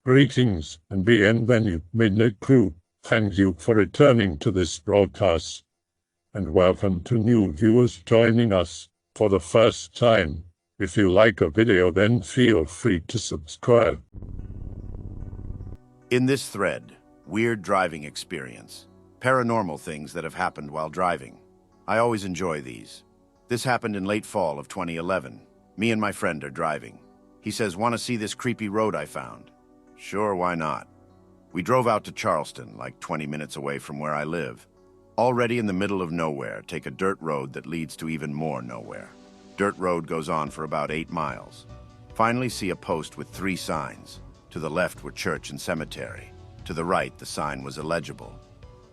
Greetings and bienvenue, Midnight Crew. Thank you for returning to this broadcast. And welcome to new viewers joining us for the first time. If you like a video, then feel free to subscribe. In this thread, weird driving experience. Paranormal things that have happened while driving. I always enjoy these. This happened in late fall of 2011. Me and my friend are driving. He says, "Want to see this creepy road I found?" Sure, why not? We drove out to Charleston, like 20 minutes away from where I live. Already in the middle of nowhere, take a dirt road that leads to even more nowhere. Dirt road goes on for about 8 miles. Finally see a post with 3 signs. To the left were church and cemetery. To the right, the sign was illegible.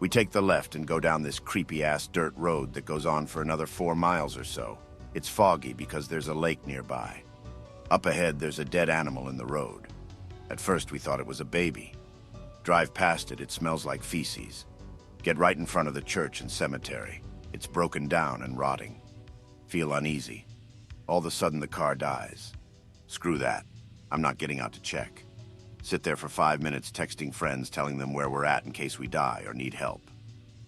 We take the left and go down this creepy-ass dirt road that goes on for another 4 miles or so. It's foggy because there's a lake nearby. Up ahead, there's a dead animal in the road. At first, we thought it was a baby. Drive past it, it smells like feces. Get right in front of the church and cemetery. It's broken down and rotting. Feel uneasy. All of a sudden, the car dies. Screw that. I'm not getting out to check. Sit there for 5 minutes texting friends, telling them where we're at in case we die or need help.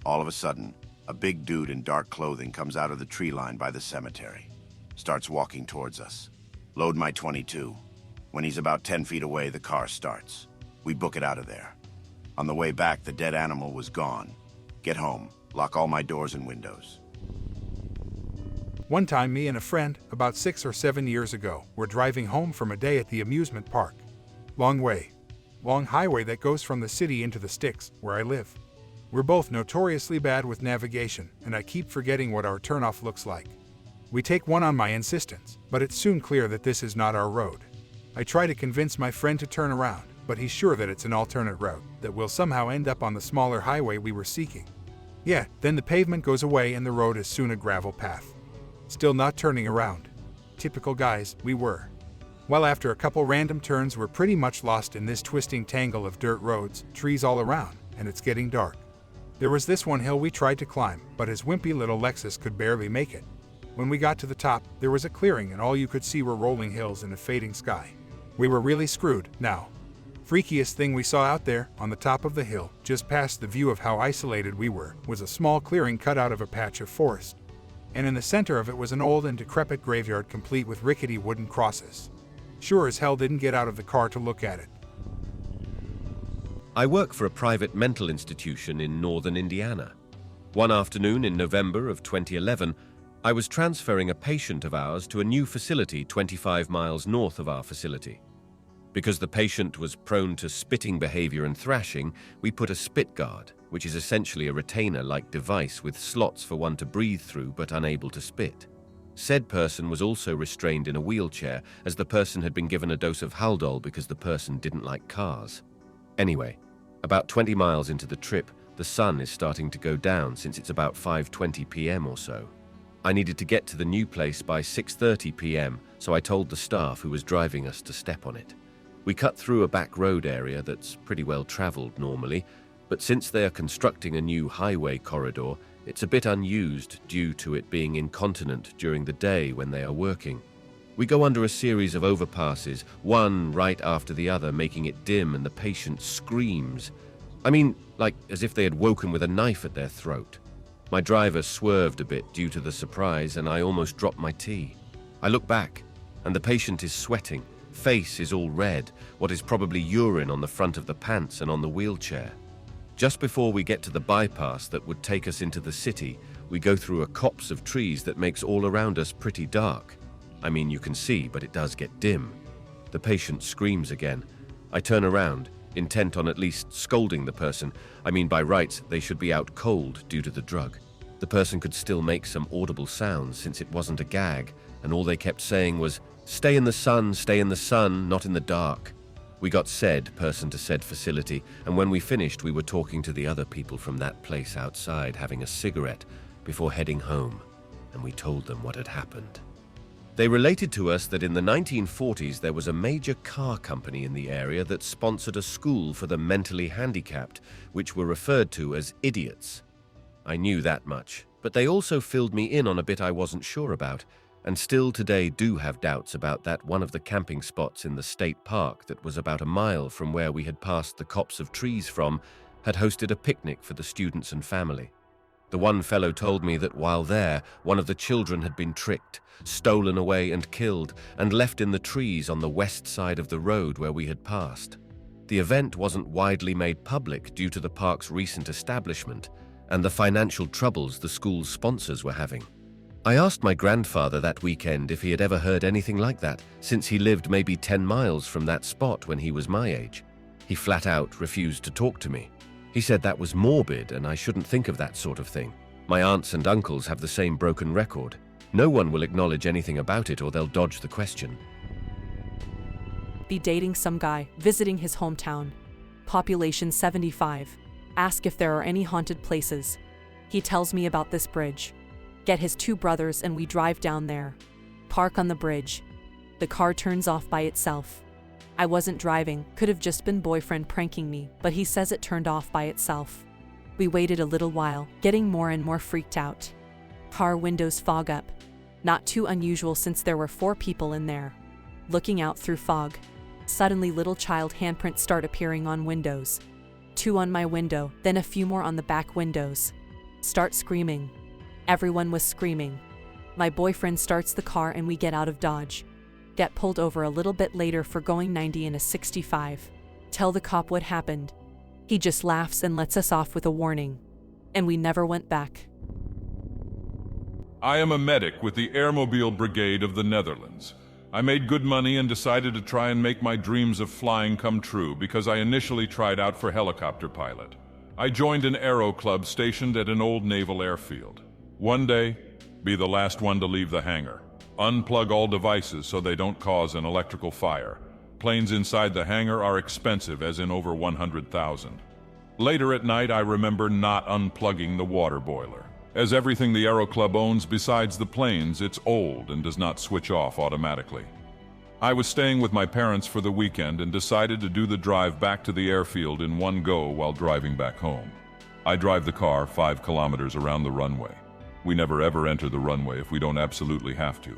All of a sudden, a big dude in dark clothing comes out of the tree line by the cemetery. Starts walking towards us. Load my .22. When he's about 10 feet away, the car starts. We book it out of there. On the way back, the dead animal was gone. Get home, lock all my doors and windows. One time, me and a friend, about 6 or 7 years ago, were driving home from a day at the amusement park. Long way. Long highway that goes from the city into the sticks, where I live. We're both notoriously bad with navigation, and I keep forgetting what our turnoff looks like. We take one on my insistence, but it's soon clear that this is not our road. I try to convince my friend to turn around, but he's sure that it's an alternate route, that will somehow end up on the smaller highway we were seeking. Yeah, then the pavement goes away and the road is soon a gravel path. Still not turning around. Typical guys, we were. Well, after a couple random turns, we're pretty much lost in this twisting tangle of dirt roads, trees all around, and it's getting dark. There was this one hill we tried to climb, but his wimpy little Lexus could barely make it. When we got to the top, there was a clearing and all you could see were rolling hills and a fading sky. We were really screwed now. Freakiest thing we saw out there, on the top of the hill, just past the view of how isolated we were, was a small clearing cut out of a patch of forest. And in the center of it was an old and decrepit graveyard complete with rickety wooden crosses. Sure as hell didn't get out of the car to look at it. I work for a private mental institution in northern Indiana. One afternoon in November of 2011, I was transferring a patient of ours to a new facility 25 miles north of our facility. Because the patient was prone to spitting behavior and thrashing, we put a spit guard, which is essentially a retainer-like device with slots for one to breathe through but unable to spit. Said person was also restrained in a wheelchair, as the person had been given a dose of Haldol because the person didn't like cars. Anyway, about 20 miles into the trip, the sun is starting to go down since it's about 5:20 p.m. or so. I needed to get to the new place by 6:30 p.m., so I told the staff who was driving us to step on it. We cut through a back road area that's pretty well traveled normally, but since they are constructing a new highway corridor, it's a bit unused due to it being incontinent during the day when they are working. We go under a series of overpasses, one right after the other, making it dim, and the patient screams. I mean, like as if they had woken with a knife at their throat. My driver swerved a bit due to the surprise, and I almost dropped my tea. I look back, and the patient is sweating. Face is all red, what is probably urine on the front of the pants and on the wheelchair. Just before we get to the bypass that would take us into the city, we go through a copse of trees that makes all around us pretty dark. I mean, you can see, but it does get dim. The patient screams again. I turn around, intent on at least scolding the person. I mean, by rights, they should be out cold due to the drug. The person could still make some audible sounds since it wasn't a gag, and all they kept saying was, stay in the sun, not in the dark." We got said person to said facility, and when we finished, we were talking to the other people from that place outside, having a cigarette, before heading home, and we told them what had happened. They related to us that in the 1940s there was a major car company in the area that sponsored a school for the mentally handicapped, which were referred to as idiots. I knew that much, but they also filled me in on a bit I wasn't sure about. and still today do have doubts about that one of the camping spots in the state park that was about a mile from where we had passed the copse of trees from had hosted a picnic for the students and family. The one fellow told me that while there, one of the children had been tricked, stolen away and killed, and left in the trees on the west side of the road where we had passed. The event wasn't widely made public due to the park's recent establishment and the financial troubles the school's sponsors were having. I asked my grandfather that weekend if he had ever heard anything like that, since he lived maybe 10 miles from that spot when he was my age. He flat out refused to talk to me. He said that was morbid and I shouldn't think of that sort of thing. My aunts and uncles have the same broken record. No one will acknowledge anything about it or they'll dodge the question. Be dating some guy, visiting his hometown. Population 75. Ask if there are any haunted places. He tells me about this bridge. Get his 2 brothers and we drive down there. Park on the bridge. The car turns off by itself. I wasn't driving, could have just been boyfriend pranking me, but he says it turned off by itself. We waited a little while, getting more and more freaked out. Car windows fog up. Not too unusual since there were 4 people in there. Looking out through fog. Suddenly little child handprints start appearing on windows. 2 on my window, then a few more on the back windows. Start screaming. Everyone was screaming. My boyfriend starts the car and we get out of Dodge. Get pulled over a little bit later for going 90 in a 65. Tell the cop what happened. He just laughs and lets us off with a warning. And we never went back. I am a medic with the Airmobile Brigade of the Netherlands. I made good money and decided to try and make my dreams of flying come true because I initially tried out for helicopter pilot. I joined an aero club stationed at an old naval airfield. One day, be the last one to leave the hangar. Unplug all devices so they don't cause an electrical fire. Planes inside the hangar are expensive, as in over 100,000. Later at night, I remember not unplugging the water boiler. As everything the Aero Club owns besides the planes, it's old and does not switch off automatically. I was staying with my parents for the weekend and decided to do the drive back to the airfield in one go while driving back home. I drive the car 5 kilometers around the runway. We never ever enter the runway if we don't absolutely have to.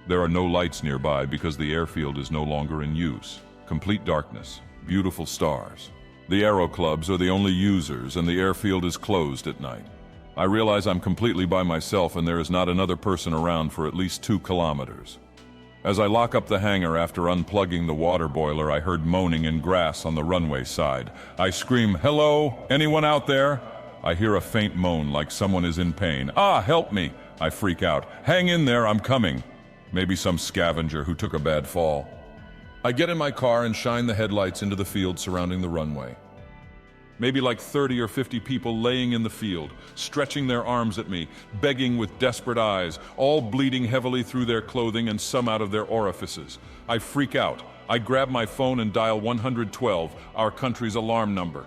There are no lights nearby because the airfield is no longer in use. Complete darkness, beautiful stars. The Aero Clubs are the only users and the airfield is closed at night. I realize I'm completely by myself and there is not another person around for at least 2 kilometers. As I lock up the hangar after unplugging the water boiler, I heard moaning in grass on the runway side. I scream, "Hello? Anyone out there?" I hear a faint moan like someone is in pain. "Ah, help me!" I freak out. "Hang in there, I'm coming." Maybe some scavenger who took a bad fall. I get in my car and shine the headlights into the field surrounding the runway. Maybe like 30 or 50 people laying in the field, stretching their arms at me, begging with desperate eyes, all bleeding heavily through their clothing and some out of their orifices. I freak out. I grab my phone and dial 112, our country's alarm number.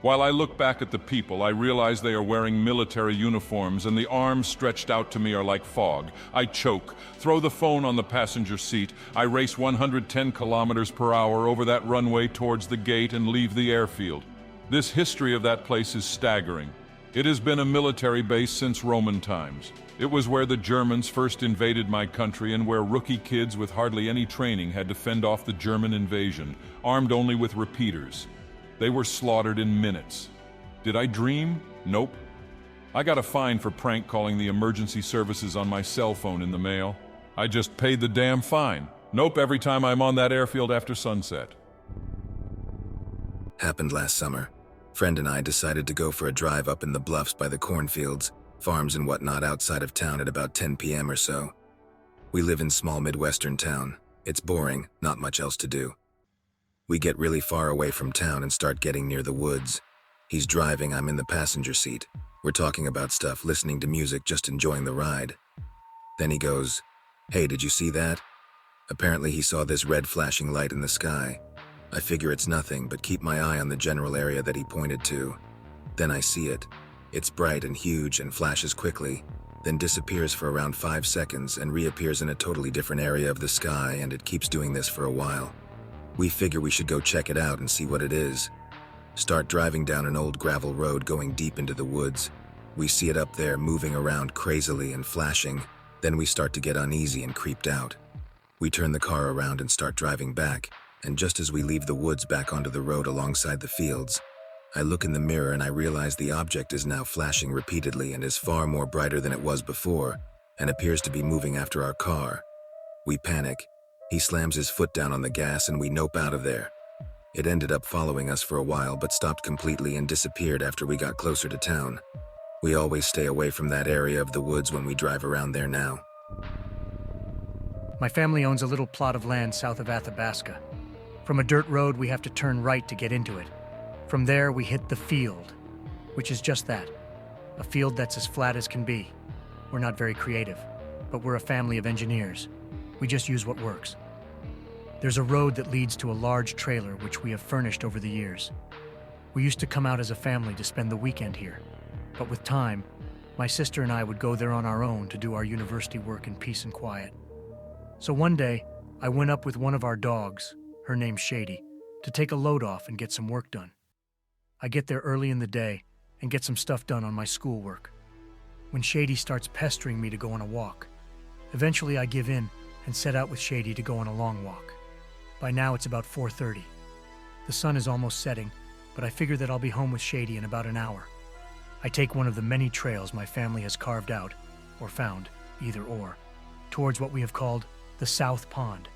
While I look back at the people, I realize they are wearing military uniforms and the arms stretched out to me are like fog. I choke, throw the phone on the passenger seat. I race 110 kilometers per hour over that runway towards the gate and leave the airfield. This history of that place is staggering. It has been a military base since Roman times. It was where the Germans first invaded my country and where rookie kids with hardly any training had to fend off the German invasion, armed only with repeaters. They were slaughtered in minutes. Did I dream? Nope. I got a fine for prank calling the emergency services on my cell phone in the mail. I just paid the damn fine. Nope, every time I'm on that airfield after sunset. Happened last summer. Friend and I decided to go for a drive up in the bluffs by the cornfields, farms and whatnot outside of town at about 10 p.m. or so. We live in small Midwestern town. It's boring, not much else to do. We get really far away from town and start getting near the woods. He's driving, I'm in the passenger seat. We're talking about stuff, listening to music, just enjoying the ride. Then he goes, "Hey, did you see that?" Apparently he saw this red flashing light in the sky. I figure it's nothing, but keep my eye on the general area that he pointed to. Then I see it. It's bright and huge and flashes quickly, then disappears for around 5 seconds and reappears in a totally different area of the sky, and it keeps doing this for a while. We figure we should go check it out and see what it is. Start driving down an old gravel road going deep into the woods. We see it up there moving around crazily and flashing, Then we start to get uneasy and creeped out. We turn the car around and start driving back, and just as we leave the woods back onto the road alongside the fields, I look in the mirror and I realize the object is now flashing repeatedly and is far more brighter than it was before, and appears to be moving after our car. We panic. He slams his foot down on the gas and we nope out of there. It ended up following us for a while but stopped completely and disappeared after we got closer to town. We always stay away from that area of the woods when we drive around there now. My family owns a little plot of land south of Athabasca. From a dirt road, we have to turn right to get into it. From there, we hit the field, which is just that, a field that's as flat as can be. We're not very creative, but we're a family of engineers. We just use what works. There's a road that leads to a large trailer which we have furnished over the years. We used to come out as a family to spend the weekend here, but with time, my sister and I would go there on our own to do our university work in peace and quiet. So one day, I went up with one of our dogs, her name's Shady, to take a load off and get some work done. I get there early in the day and get some stuff done on my schoolwork. When Shady starts pestering me to go on a walk, eventually I give in and set out with Shady to go on a long walk. By now it's about 4:30. The sun is almost setting, but I figure that I'll be home with Shady in about an hour. I take one of the many trails my family has carved out, or found, either or, towards what we have called the South Pond.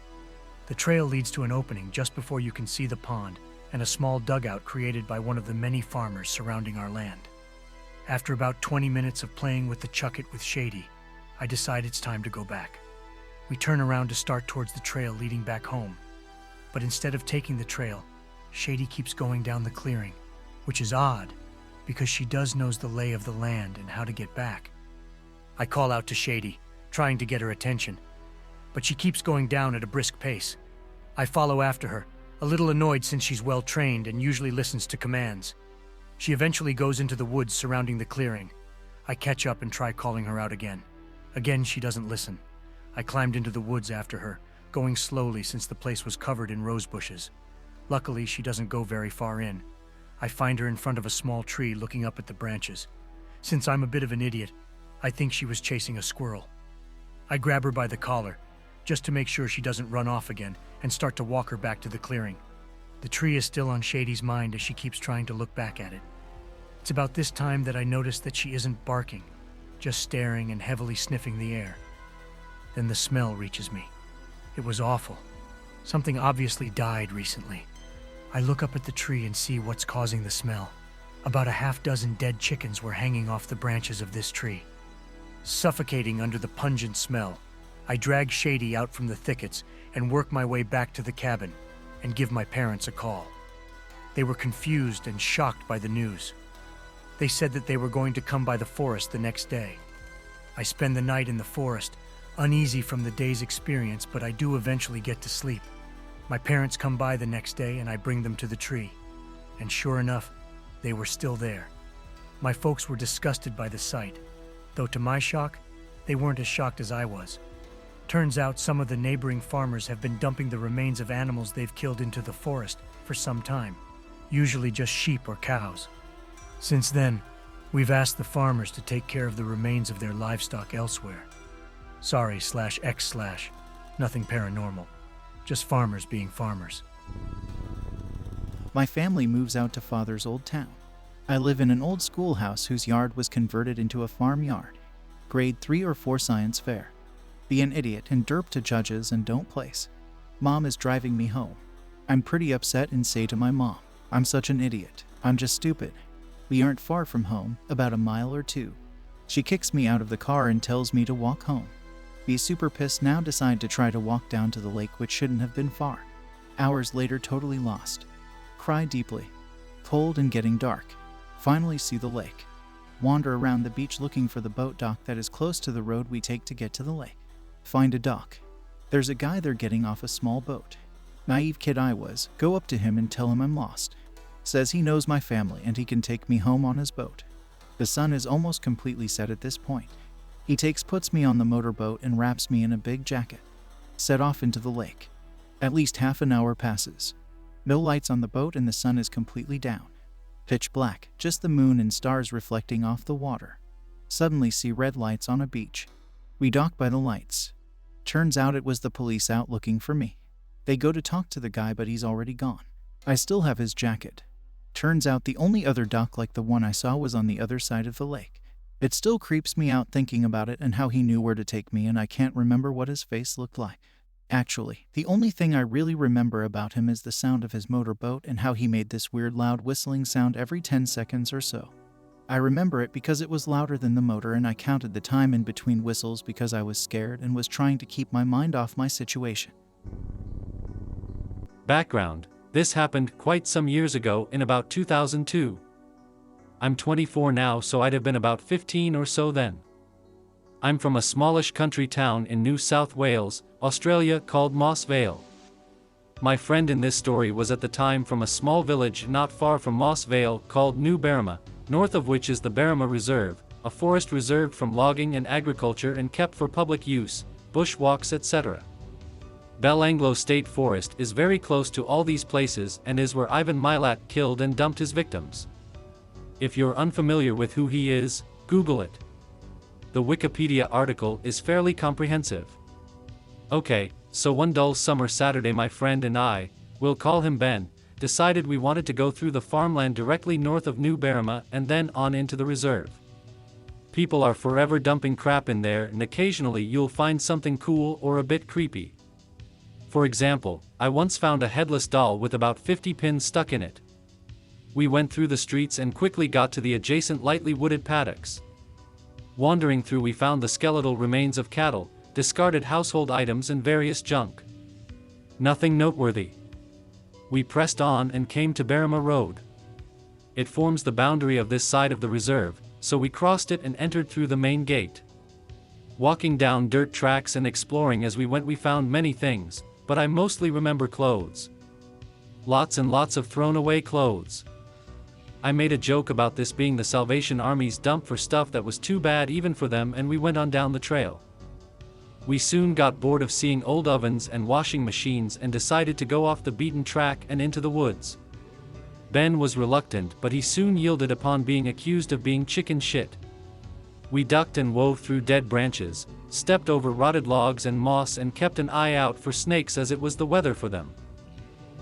The trail leads to an opening just before you can see the pond and a small dugout created by one of the many farmers surrounding our land. After about 20 minutes of playing with the chuck-it with Shady, I decide it's time to go back. We turn around to start towards the trail leading back home, but instead of taking the trail, Shady keeps going down the clearing, which is odd because she does knows the lay of the land and how to get back. I call out to Shady, trying to get her attention, but she keeps going down at a brisk pace. I follow after her, a little annoyed since she's well trained and usually listens to commands. She eventually goes into the woods surrounding the clearing. I catch up and try calling her out again. Again, she doesn't listen. I climbed into the woods after her, going slowly since the place was covered in rose bushes. Luckily, she doesn't go very far in. I find her in front of a small tree looking up at the branches. Since I'm a bit of an idiot, I think she was chasing a squirrel. I grab her by the collar, just to make sure she doesn't run off again, and start to walk her back to the clearing. The tree is still on Shady's mind as she keeps trying to look back at it. It's about this time that I notice that she isn't barking, just staring and heavily sniffing the air. Then the smell reaches me. It was awful. Something obviously died recently. I look up at the tree and see what's causing the smell. About a half-dozen dead chickens were hanging off the branches of this tree. Suffocating under the pungent smell, I drag Shady out from the thickets and work my way back to the cabin and give my parents a call. They were confused and shocked by the news. They said that they were going to come by the forest the next day. I spend the night in the forest, uneasy from the day's experience, but I do eventually get to sleep. My parents come by the next day and I bring them to the tree. And sure enough, they were still there. My folks were disgusted by the sight, though to my shock, they weren't as shocked as I was. Turns out some of the neighboring farmers have been dumping the remains of animals they've killed into the forest for some time, usually just sheep or cows. Since then, we've asked the farmers to take care of the remains of their livestock elsewhere. Sorry/X/, nothing paranormal, just farmers being farmers. My family moves out to Father's old town. I live in an old schoolhouse whose yard was converted into a farmyard. Grade 3 or 4 science fair. Be an idiot and derp to judges and don't place. Mom is driving me home. I'm pretty upset and say to my mom, I'm such an idiot. I'm just stupid. We aren't far from home, about a mile or two. She kicks me out of the car and tells me to walk home. Be super pissed now, decide to try to walk down to the lake, which shouldn't have been far. Hours later, totally lost. Cry deeply. Cold and getting dark. Finally see the lake. Wander around the beach looking for the boat dock that is close to the road we take to get to the lake. Find a dock. There's a guy there getting off a small boat. Naive kid I was, go up to him and tell him I'm lost. Says he knows my family and he can take me home on his boat. The sun is almost completely set at this point. He puts me on the motorboat and wraps me in a big jacket. Set off into the lake. At least half an hour passes. No lights on the boat and the sun is completely down. Pitch black, just the moon and stars reflecting off the water. Suddenly see red lights on a beach. We dock by the lights. Turns out it was the police out looking for me. They go to talk to the guy, but he's already gone. I still have his jacket. Turns out the only other dock like the one I saw was on the other side of the lake. It still creeps me out thinking about it and how he knew where to take me, and I can't remember what his face looked like. Actually, the only thing I really remember about him is the sound of his motorboat and how he made this weird loud whistling sound every 10 seconds or so. I remember it because it was louder than the motor, and I counted the time in between whistles because I was scared and was trying to keep my mind off my situation. Background: this happened quite some years ago in about 2002. I'm 24 now, so I'd have been about 15 or so then. I'm from a smallish country town in New South Wales, Australia called Moss Vale. My friend in this story was at the time from a small village not far from Moss Vale called New Berrima, north of which is the Berrima Reserve, a forest reserved from logging and agriculture and kept for public use, bushwalks, etc. Belanglo State Forest is very close to all these places and is where Ivan Milat killed and dumped his victims. If you're unfamiliar with who he is, Google it. The Wikipedia article is fairly comprehensive. Okay, so one dull summer Saturday my friend and I, we'll call him Ben, decided we wanted to go through the farmland directly north of New Berrima and then on into the reserve. People are forever dumping crap in there, and occasionally you'll find something cool or a bit creepy. For example, I once found a headless doll with about 50 pins stuck in it. We went through the streets and quickly got to the adjacent lightly wooded paddocks. Wandering through, we found the skeletal remains of cattle, discarded household items and various junk. Nothing noteworthy. We pressed on and came to Berrima Road. It forms the boundary of this side of the reserve, so we crossed it and entered through the main gate. Walking down dirt tracks and exploring as we went, we found many things, but I mostly remember clothes. Lots and lots of thrown away clothes. I made a joke about this being the Salvation Army's dump for stuff that was too bad even for them, and we went on down the trail. We soon got bored of seeing old ovens and washing machines and decided to go off the beaten track and into the woods. Ben was reluctant, but he soon yielded upon being accused of being chicken shit. We ducked and wove through dead branches, stepped over rotted logs and moss, and kept an eye out for snakes as it was the weather for them.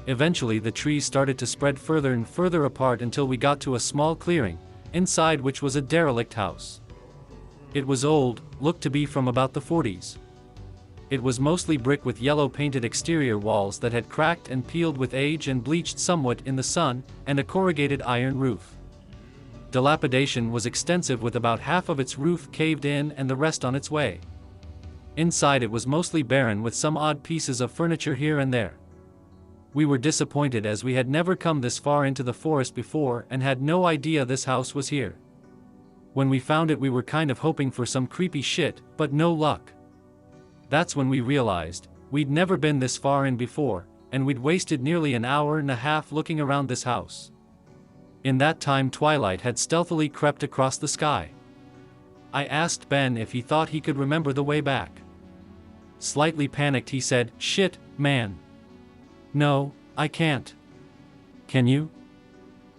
Eventually the trees started to spread further and further apart until we got to a small clearing, inside which was a derelict house. It was old, looked to be from about the 40s. It was mostly brick with yellow painted exterior walls that had cracked and peeled with age and bleached somewhat in the sun, and a corrugated iron roof. Dilapidation was extensive, with about half of its roof caved in and the rest on its way. Inside it was mostly barren, with some odd pieces of furniture here and there. We were disappointed as we had never come this far into the forest before and had no idea this house was here. When we found it, we were kind of hoping for some creepy shit, but no luck. That's when we realized we'd never been this far in before, and we'd wasted nearly an hour and a half looking around this house. In that time, twilight had stealthily crept across the sky. I asked Ben if he thought he could remember the way back. Slightly panicked, he said, "Shit, man. No, I can't." "Can you?"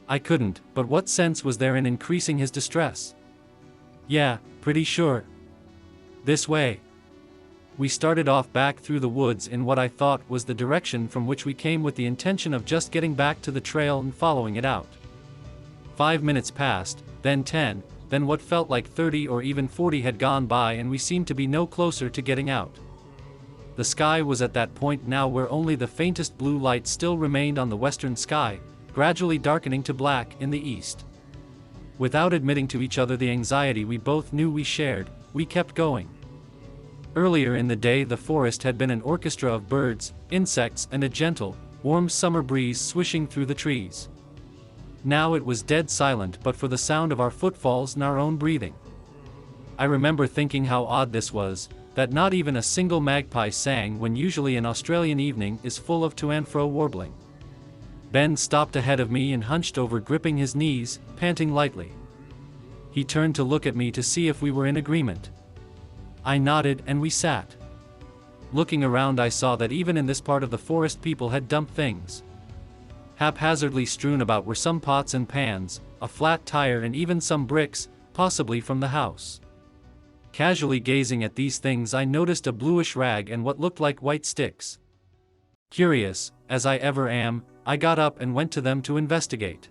I couldn't, but what sense was there in increasing his distress? "Yeah, pretty sure. This way." We started off back through the woods in what I thought was the direction from which we came, with the intention of just getting back to the trail and following it out. 5 minutes passed, then 10, then what felt like 30 or even 40 had gone by, and we seemed to be no closer to getting out. The sky was at that point now where only the faintest blue light still remained on the western sky, gradually darkening to black in the east. Without admitting to each other the anxiety we both knew we shared, we kept going. Earlier in the day the forest had been an orchestra of birds, insects, and a gentle, warm summer breeze swishing through the trees. Now it was dead silent but for the sound of our footfalls and our own breathing. I remember thinking how odd this was, that not even a single magpie sang when usually an Australian evening is full of to and fro warbling. Ben stopped ahead of me and hunched over, gripping his knees, panting lightly. He turned to look at me to see if we were in agreement. I nodded and we sat. Looking around, I saw that even in this part of the forest people had dumped things. Haphazardly strewn about were some pots and pans, a flat tire, and even some bricks, possibly from the house. Casually gazing at these things, I noticed a bluish rag and what looked like white sticks. Curious, as I ever am, I got up and went to them to investigate.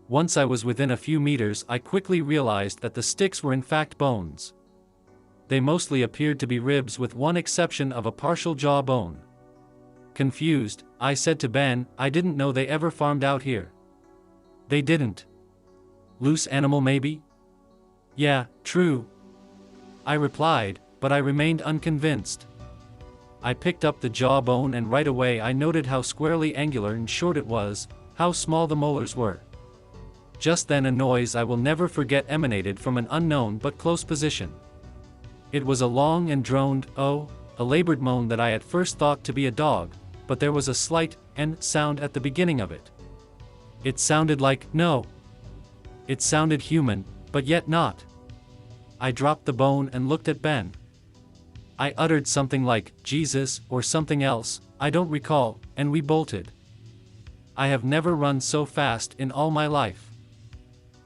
Once I was within a few meters, I quickly realized that the sticks were in fact bones. They mostly appeared to be ribs, with one exception of a partial jaw bone. Confused, I said to Ben, "I didn't know they ever farmed out here." "They didn't." "Loose animal maybe?" "Yeah, true," I replied, but I remained unconvinced. I picked up the jawbone and right away I noted how squarely angular and short it was, how small the molars were. Just then a noise I will never forget emanated from an unknown but close position. It was a long and droned, a labored moan that I at first thought to be a dog, but there was a slight "n" sound at the beginning of it. It sounded like "no." It sounded human, but yet not. I dropped the bone and looked at Ben. I uttered something like "Jesus" or something else, I don't recall, and we bolted. I have never run so fast in all my life.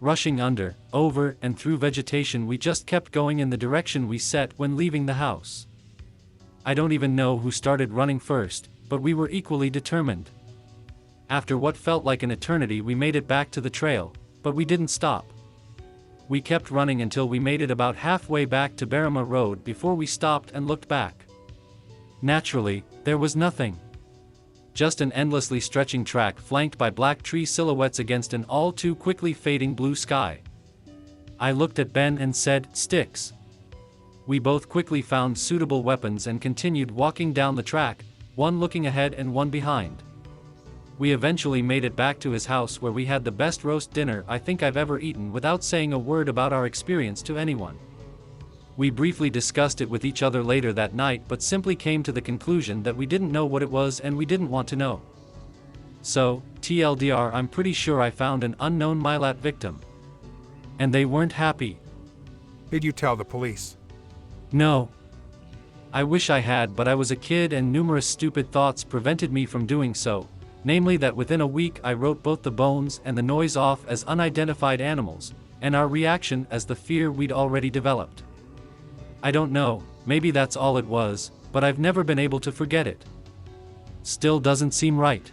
Rushing under, over, and through vegetation, we just kept going in the direction we set when leaving the house. I don't even know who started running first, but we were equally determined. After what felt like an eternity, we made it back to the trail, but we didn't stop. We kept running until we made it about halfway back to Berrima Road before we stopped and looked back. Naturally, there was nothing. Just an endlessly stretching track flanked by black tree silhouettes against an all too quickly fading blue sky. I looked at Ben and said, "Sticks." We both quickly found suitable weapons and continued walking down the track, one looking ahead and one behind. We eventually made it back to his house, where we had the best roast dinner I think I've ever eaten without saying a word about our experience to anyone. We briefly discussed it with each other later that night, but simply came to the conclusion that we didn't know what it was and we didn't want to know. So, TLDR, I'm pretty sure I found an unknown Milat victim. And they weren't happy. Did you tell the police? No. I wish I had, but I was a kid and numerous stupid thoughts prevented me from doing so. Namely that within a week I wrote both the bones and the noise off as unidentified animals, and our reaction as the fear we'd already developed. I don't know, maybe that's all it was, but I've never been able to forget it. Still doesn't seem right.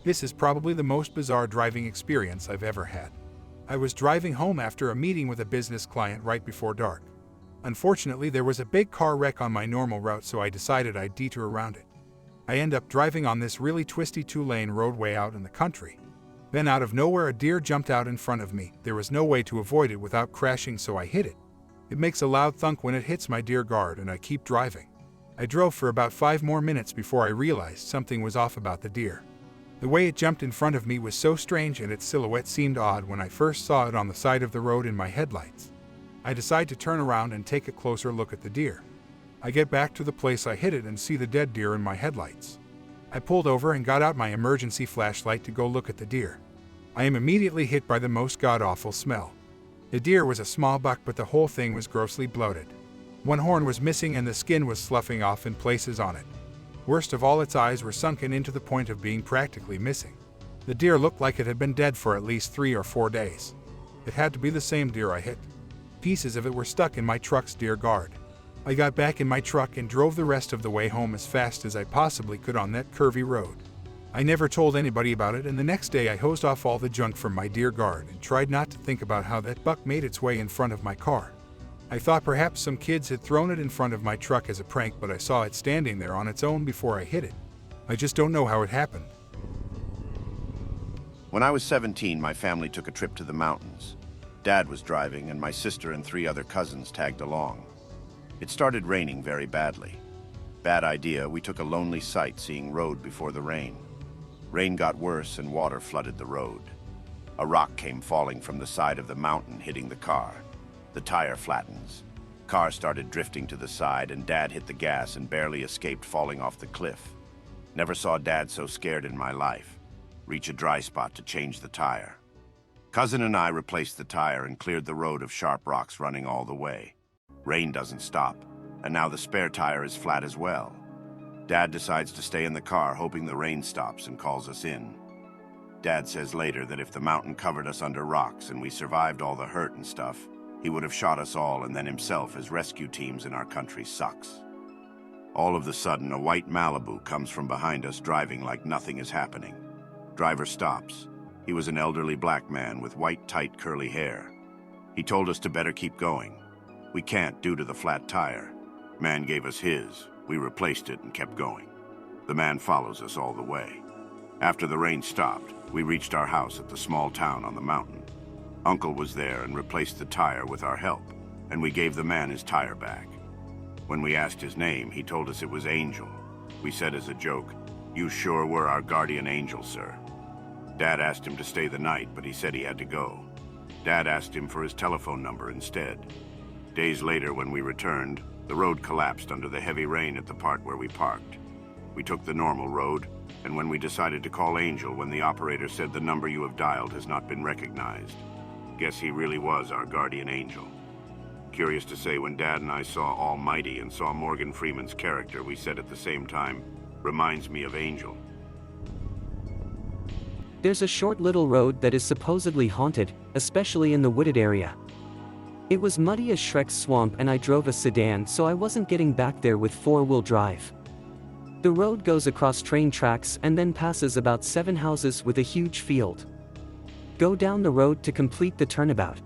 This is probably the most bizarre driving experience I've ever had. I was driving home after a meeting with a business client right before dark. Unfortunately, there was a big car wreck on my normal route, so I decided I'd detour around it. I end up driving on this really twisty 2-lane roadway out in the country. Then out of nowhere a deer jumped out in front of me. There was no way to avoid it without crashing, so I hit it. It makes a loud thunk when it hits my deer guard, and I keep driving. I drove for about 5 more minutes before I realized something was off about the deer. The way it jumped in front of me was so strange, and its silhouette seemed odd when I first saw it on the side of the road in my headlights. I decide to turn around and take a closer look at the deer. I get back to the place I hit it and see the dead deer in my headlights. I pulled over and got out my emergency flashlight to go look at the deer. I am immediately hit by the most god-awful smell. The deer was a small buck, but the whole thing was grossly bloated. One horn was missing and the skin was sloughing off in places on it. Worst of all, its eyes were sunken into the point of being practically missing. The deer looked like it had been dead for at least 3 or 4 days. It had to be the same deer I hit. Pieces of it were stuck in my truck's deer guard. I got back in my truck and drove the rest of the way home as fast as I possibly could on that curvy road. I never told anybody about it, and the next day I hosed off all the junk from my deer guard and tried not to think about how that buck made its way in front of my car. I thought perhaps some kids had thrown it in front of my truck as a prank, but I saw it standing there on its own before I hit it. I just don't know how it happened. When I was 17, my family took a trip to the mountains. Dad was driving, and my sister and 3 other cousins tagged along. It started raining very badly. Bad idea, we took a lonely sightseeing road before the rain. Rain got worse and water flooded the road. A rock came falling from the side of the mountain, hitting the car. The tire flattens. Car started drifting to the side, and Dad hit the gas and barely escaped falling off the cliff. Never saw Dad so scared in my life. Reach a dry spot to change the tire. Cousin and I replaced the tire and cleared the road of sharp rocks running all the way. Rain doesn't stop, and now the spare tire is flat as well. Dad decides to stay in the car, hoping the rain stops, and calls us in. Dad says later that if the mountain covered us under rocks and we survived all the hurt and stuff, He would have shot us all and then himself, as rescue teams in our country sucks. All of the sudden, a white Malibu comes from behind us driving like nothing is happening. Driver stops. He was an elderly black man with white, tight, curly hair. He told us to better keep going. We can't due to the flat tire. Man gave us his. We replaced it and kept going. The man follows us all the way. After the rain stopped, we reached our house at the small town on the mountain. Uncle was there and replaced the tire with our help, and we gave the man his tire back. When we asked his name, he told us it was Angel. We said as a joke, "You sure were our guardian angel, sir." Dad asked him to stay the night, but he said he had to go. Dad asked him for his telephone number instead. Days later, when we returned, the road collapsed under the heavy rain at the part where we parked. We took the normal road, and when we decided to call Angel, when the operator said the number you have dialed has not been recognized. Guess he really was our guardian angel. Curious to say, when Dad and I saw Almighty and saw Morgan Freeman's character, we said at the same time, "Reminds me of Angel." There's a short little road that is supposedly haunted, especially in the wooded area. It was muddy as Shrek's swamp and I drove a sedan, so I wasn't getting back there with four-wheel drive. The road goes across train tracks and then passes about 7 houses with a huge field. Go down the road to complete the turnabout.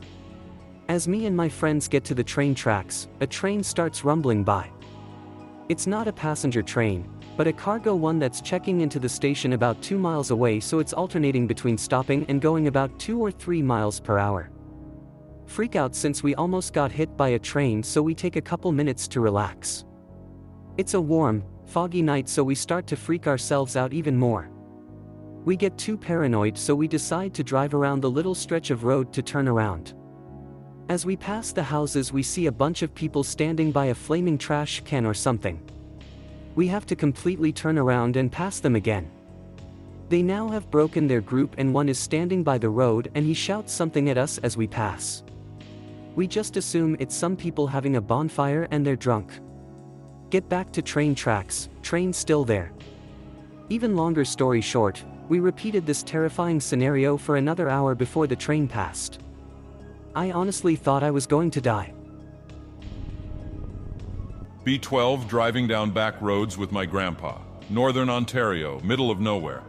As me and my friends get to the train tracks, a train starts rumbling by. It's not a passenger train, but a cargo one that's checking into the station about 2 miles away, so it's alternating between stopping and going about 2 or 3 miles per hour. Freak out since we almost got hit by a train, so we take a couple minutes to relax. It's a warm, foggy night, so we start to freak ourselves out even more. We get too paranoid, so we decide to drive around the little stretch of road to turn around. As we pass the houses, we see a bunch of people standing by a flaming trash can or something. We have to completely turn around and pass them again. They now have broken their group and one is standing by the road and he shouts something at us as we pass. We just assume it's some people having a bonfire and they're drunk. Get back to train tracks, train's still there. Even longer story short, we repeated this terrifying scenario for another hour before the train passed. I honestly thought I was going to die. B12 driving down back roads with my grandpa. Northern Ontario, middle of nowhere.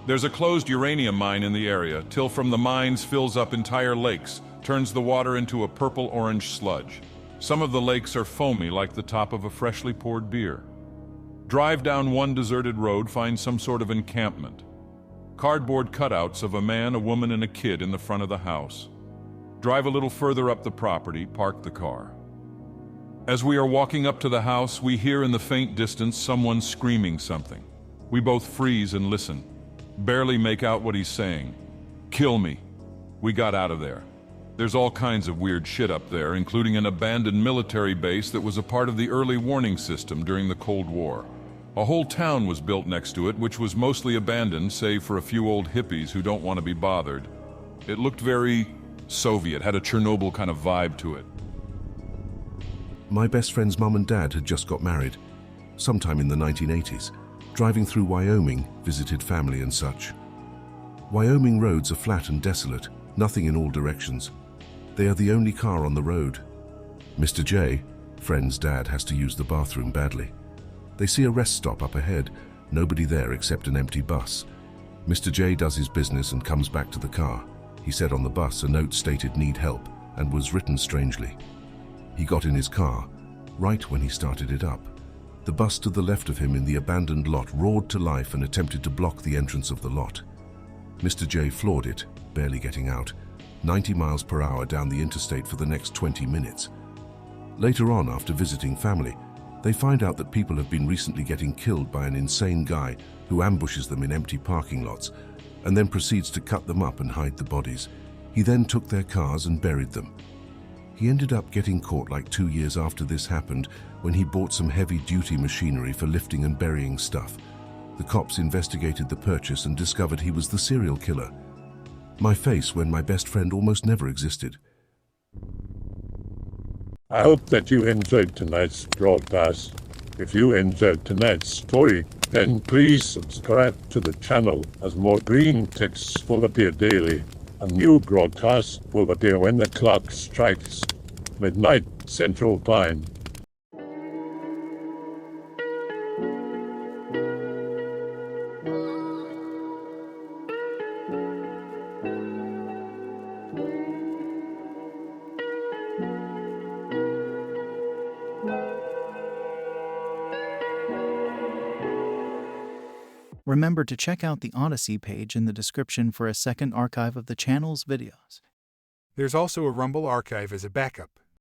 There's a closed uranium mine in the area, till from the mines fills up entire lakes, turns the water into a purple-orange sludge. Some of the lakes are foamy like the top of a freshly poured beer. Drive down one deserted road, find some sort of encampment. Cardboard cutouts of a man, a woman, and a kid in the front of the house. Drive a little further up the property, park the car. As we are walking up to the house, we hear in the faint distance someone screaming something. We both freeze and listen. Barely make out what he's saying. "Kill me." We got out of there. There's all kinds of weird shit up there, including an abandoned military base that was a part of the early warning system during the Cold War. A whole town was built next to it, which was mostly abandoned, save for a few old hippies who don't want to be bothered. It looked very Soviet, had a Chernobyl kind of vibe to it. My best friend's mum and dad had just got married, sometime in the 1980s. Driving through Wyoming, visited family and such. Wyoming roads are flat and desolate, nothing in all directions. They are the only car on the road. Mr. J, friend's dad, has to use the bathroom badly. They see a rest stop up ahead, nobody there except an empty bus. Mr. J does his business and comes back to the car. He said on the bus a note stated "need help" and was written strangely. He got in his car, right when he started it up. The bus to the left of him in the abandoned lot roared to life and attempted to block the entrance of the lot. Mr. J floored it, barely getting out, 90 miles per hour down the interstate for the next 20 minutes. Later on, after visiting family, they find out that people have been recently getting killed by an insane guy who ambushes them in empty parking lots and then proceeds to cut them up and hide the bodies. He then took their cars and buried them. He ended up getting caught like 2 years after this happened when he bought some heavy-duty machinery for lifting and burying stuff. The cops investigated the purchase and discovered he was the serial killer. My face when my best friend almost never existed. I hope that you enjoyed tonight's broadcast. If you enjoyed tonight's story, then please subscribe to the channel, as more green texts will appear daily. A new broadcast will appear when the clock strikes midnight Central Time. Remember to check out the Odyssey page in the description for a second archive of the channel's videos. There's also a Rumble archive as a backup.